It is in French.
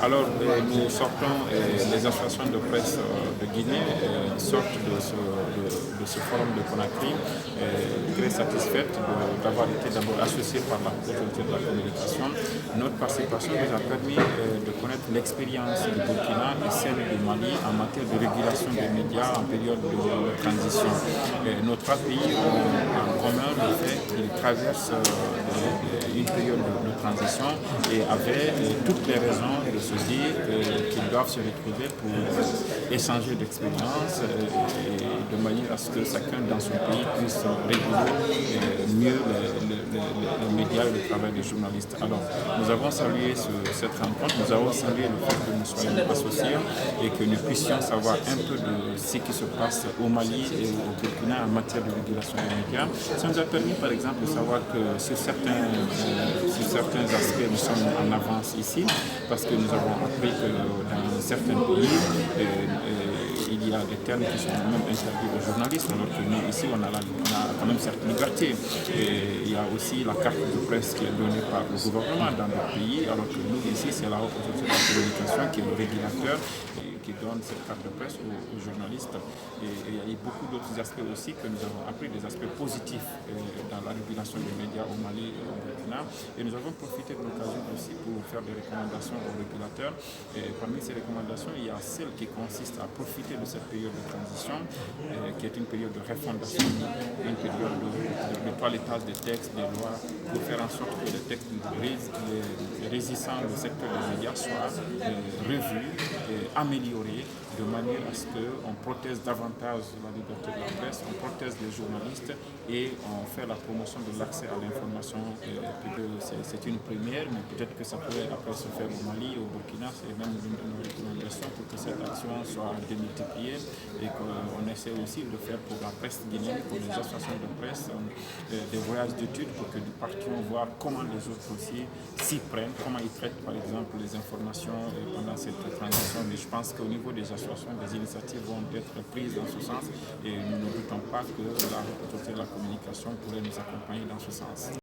Alors, nous sortons, les associations de presse de Guinée sortent de ce forum de Conakry très satisfaites d'avoir été d'abord associées par la autorité de la communication. Notre participation nous a permis de connaître l'expérience du Burkina et celle du Mali en matière de régulation des médias en période de transition. Nos trois pays ont en commun le fait qu'ils traversent une période de transition et avaient toutes les raisons de se dire qu'ils doivent se retrouver pour échanger d'expériences et de manière à ce que chacun dans son pays puisse réguler mieux les médias et le travail des journalistes. Alors, nous avons salué cette rencontre, nous avons salué le fait que nous soyons associés et que nous puissions savoir un peu de ce qui se passe au Mali et au Burkina en matière de régulation des médias. Ça nous a permis par exemple de savoir que sur certains aspects nous sommes en avance ici parce que nous avons appris que dans certains pays il y a des termes qui sont même interdits aux journalistes, alors que nous ici on a quand même certaines libertés. Et il y a aussi la carte de presse qui est donnée par le gouvernement dans notre pays, alors que nous ici c'est la haute autorité de la communication qui est le régulateur qui donne cette carte de presse aux journalistes. Et il y a eu beaucoup d'autres aspects aussi que nous avons appris, des aspects positifs dans la régulation des médias au Mali et au Burkina. Et nous avons profité de l'occasion aussi pour faire des recommandations aux régulateurs. Et parmi ces recommandations, il y a celle qui consiste à profiter de cette période de transition, qui est une période de refondation, une période de toilettage des textes, des lois, pour faire en sorte que les textes régissant le secteur des médias soient revus, améliorés, de manière à ce qu'on protège davantage la liberté de la presse, on protège les journalistes et on fait la promotion de l'accès à l'information. C'est une première, mais peut-être que ça pourrait après se faire au Mali, au Burkina, c'est même une de nos recommandations pour que cette action soit démultipliée et qu'on essaie aussi de le faire pour la presse guinéenne, pour les associations de presse, des voyages d'études pour que nous partions voir comment les autres aussi s'y prennent, comment ils traitent par exemple les informations pendant cette transition. Mais je pense qu'au niveau des associations, des initiatives vont être prises dans ce sens et nous ne doutons pas que la autorité de la communication pourrait nous accompagner dans ce sens.